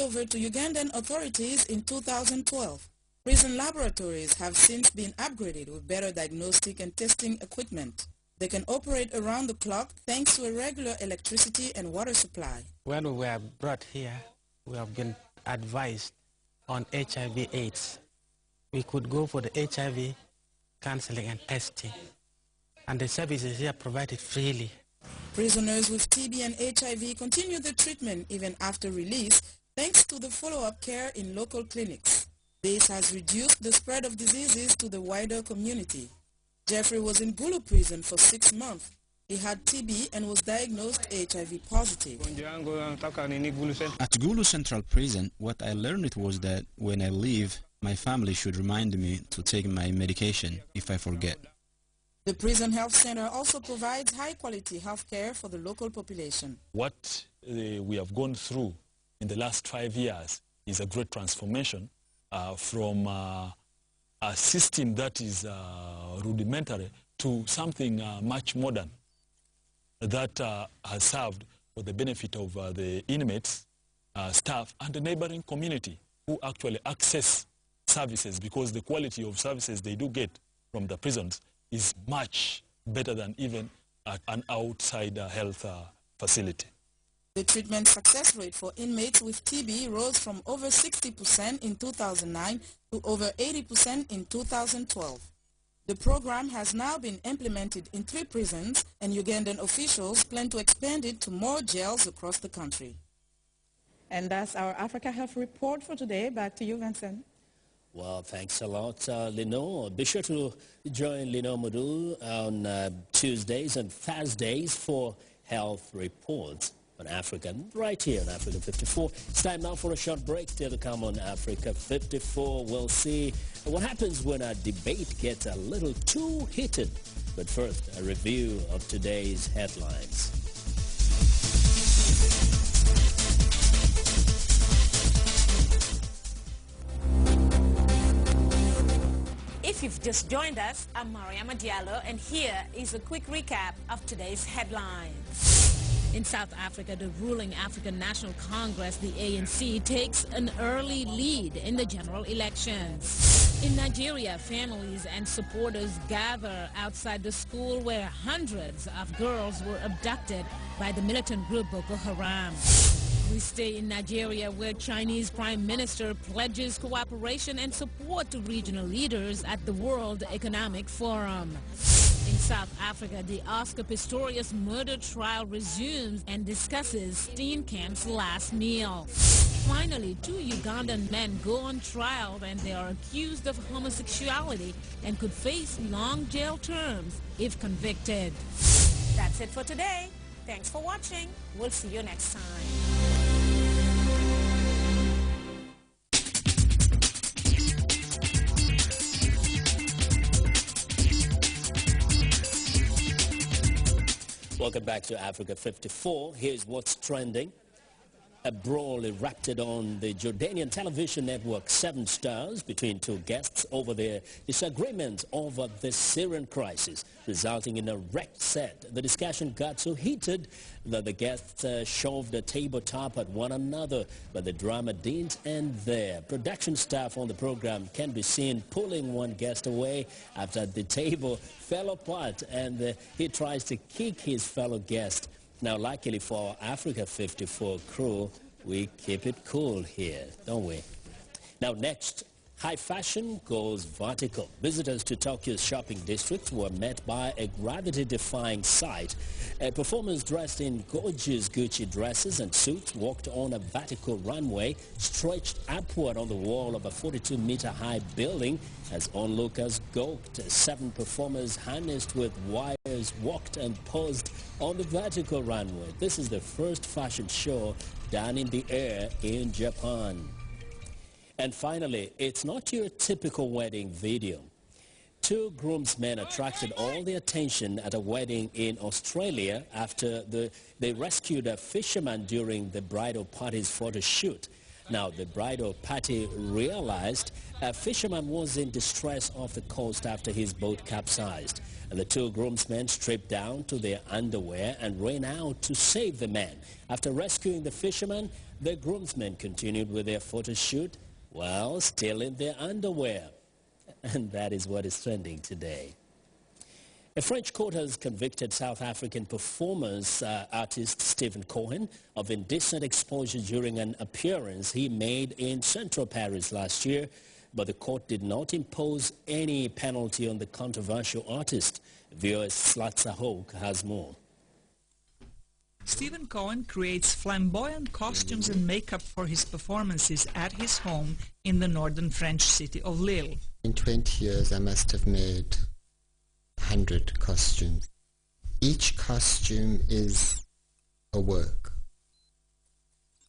over to Ugandan authorities in 2012. Prison laboratories have since been upgraded with better diagnostic and testing equipment. They can operate around the clock thanks to a regular electricity and water supply. When we were brought here, we have been advised on HIV/AIDS. We could go for the HIV counseling and testing, and the services here provided freely. Prisoners with TB and HIV continue the treatment even after release thanks to the follow-up care in local clinics. This has reduced the spread of diseases to the wider community. Jeffrey was in Gulu prison for 6 months. He had TB and was diagnosed HIV positive. At Gulu Central Prison, what I learned was that when I leave, my family should remind me to take my medication if I forget. The prison health center also provides high-quality health care for the local population. What we have gone through in the last 5 years is a great transformation from a system that is rudimentary to something much modern that has served for the benefit of the inmates, staff, and the neighboring community who actually access services, because the quality of services they do get from the prisons is much better than even at an outside health facility. The treatment success rate for inmates with TB rose from over 60% in 2009 to over 80% in 2012. The program has now been implemented in 3 prisons, and Ugandan officials plan to expand it to more jails across the country. And that's our Africa Health Report for today. Back to you, Vincent. Well, thanks a lot, Lino. Be sure to join Lino Mudu on Tuesdays and Thursdays for health reports on Africa, right here on Africa 54. It's time now for a short break. Still to come on Africa 54. We'll see what happens when a debate gets a little too heated. But first, a review of today's headlines. If you've just joined us, I'm Mariama Diallo, and here is a quick recap of today's headlines. In South Africa, the ruling African National Congress, the ANC, takes an early lead in the general elections. In Nigeria, families and supporters gather outside the school where hundreds of girls were abducted by the militant group Boko Haram. We stay in Nigeria, where Chinese Prime Minister pledges cooperation and support to regional leaders at the World Economic Forum. In South Africa, the Oscar Pistorius murder trial resumes and discusses Steenkamp's last meal. Finally, 2 Ugandan men go on trial and they are accused of homosexuality and could face long jail terms if convicted. That's it for today. Thanks for watching. We'll see you next time. Welcome back to Africa 54. Here's what's trending. A brawl erupted on the Jordanian television network 7 Stars between 2 guests over their disagreement over the Syrian crisis, resulting in a wrecked set. The discussion got so heated that the guests shoved a tabletop at one another, but the drama didn't end there. Production staff on the program can be seen pulling one guest away after the table fell apart and he tries to kick his fellow guest. Now, luckily for our Africa 54 crew, we keep it cool here, don't we? Now, next, high fashion goes vertical. Visitors to Tokyo's shopping district were met by a gravity-defying sight. Performers dressed in gorgeous Gucci dresses and suits walked on a vertical runway stretched upward on the wall of a 42-meter-high building as onlookers gawked. 7 performers harnessed with wires walked and posed on the vertical runway. This is the first fashion show done in the air in Japan. And finally, it's not your typical wedding video. 2 groomsmen attracted all the attention at a wedding in Australia after they rescued a fisherman during the bridal party's photo shoot. Now, the bridal party realized a fisherman was in distress off the coast after his boat capsized. And the 2 groomsmen stripped down to their underwear and ran out to save the man. After rescuing the fisherman, The groomsmen continued with their photo shoot while still in their underwear. And that is what is trending today. A French court has convicted South African performance artist Stephen Cohen of indecent exposure during an appearance he made in central Paris last year, but the court did not impose any penalty on the controversial artist. VOA Slatsa Hoke has more. Stephen Cohen creates flamboyant costumes and makeup for his performances at his home in the northern French city of Lille. In 20 years, I must have made 100 costumes. Each costume is a work.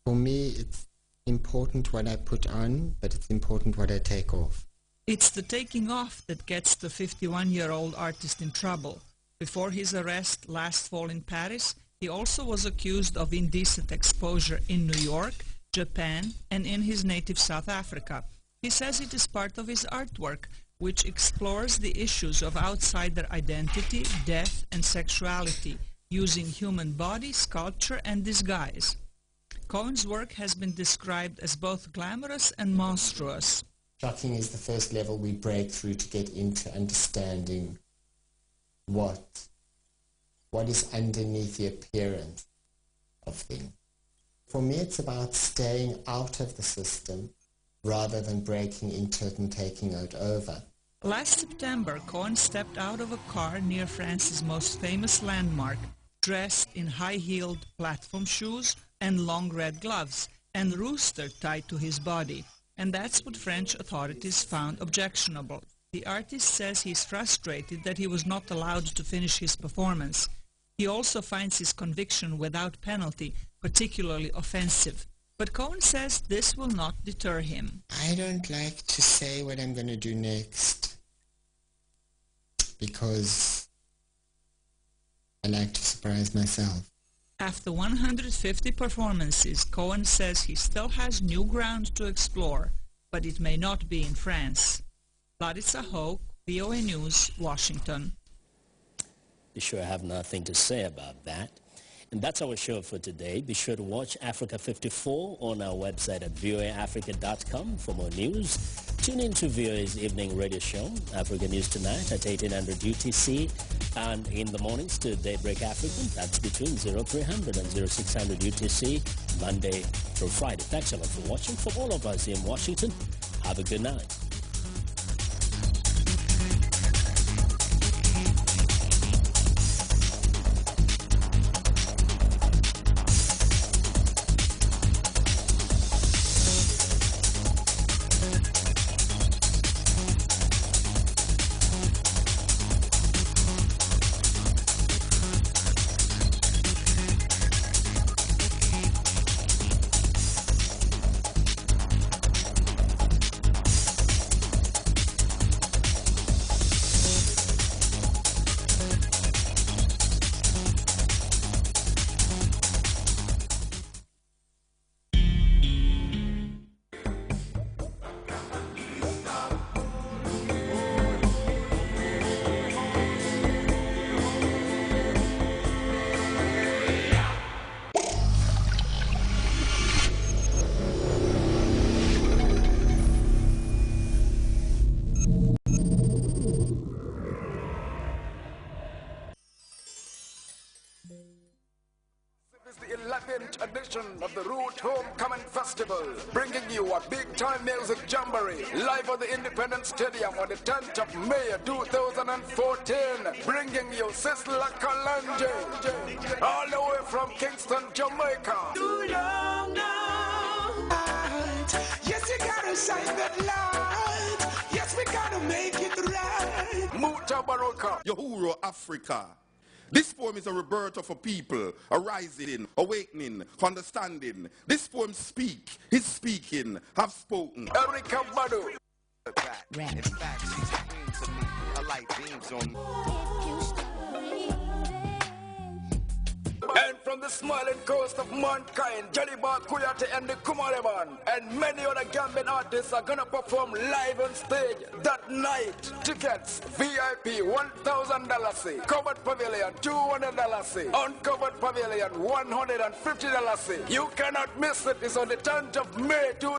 For me, it's important what I put on, but it's important what I take off. It's the taking off that gets the 51-year-old artist in trouble. Before his arrest last fall in Paris, he also was accused of indecent exposure in New York, Japan, and in his native South Africa. He says it is part of his artwork, which explores the issues of outsider identity, death, and sexuality, using human body, sculpture, and disguise. Cohen's work has been described as both glamorous and monstrous. Shocking is the first level we break through to get into understanding what is underneath the appearance of things. For me, it's about staying out of the system rather than breaking into it and taking it over. Last September, Cohen stepped out of a car near France's most famous landmark, dressed in high-heeled platform shoes and long red gloves, and rooster tied to his body. And that's what French authorities found objectionable. The artist says he's frustrated that he was not allowed to finish his performance. He also finds his conviction without penalty particularly offensive. But Cohen says this will not deter him. I don't like to say what I'm going to do next because I like to surprise myself. After 150 performances, Cohen says he still has new ground to explore, but it may not be in France. Larissa Hoke, VOA News, Washington. Be sure I have nothing to say about that. And that's our show for today. Be sure to watch Africa 54 on our website at voaafrica.com for more news. Tune in to VOA's evening radio show, Africa News Tonight at 1800 UTC, and in the mornings to Daybreak Africa. That's between 0300 and 0600 UTC, Monday through Friday. Thanks a lot for watching. For all of us here in Washington, have a good night. This is the 11th edition of the Root Homecoming Festival, bringing you a big-time music jamboree live at the Independence Stadium on the 10th of May 2014, bringing you Sisla Kalanje, all the way from Kingston, Jamaica. Too long now. Yes, you gotta shine that light. Yes, we gotta make it right. Muta Baroka, Yahuro Africa. This poem is a rebirth of a people, arising, awakening, understanding. This poem speak, his speaking, have spoken. Erica Badu. In fact, she's a queen to me. A light beams on me. And from the smiling coast of mankind, Jelly Bar Kuyate and the Kumaleban and many other Gambian artists are gonna perform live on stage that night. Tickets, VIP $1,000, covered pavilion $200, uncovered pavilion $150. You cannot miss it. It's on the 10th of May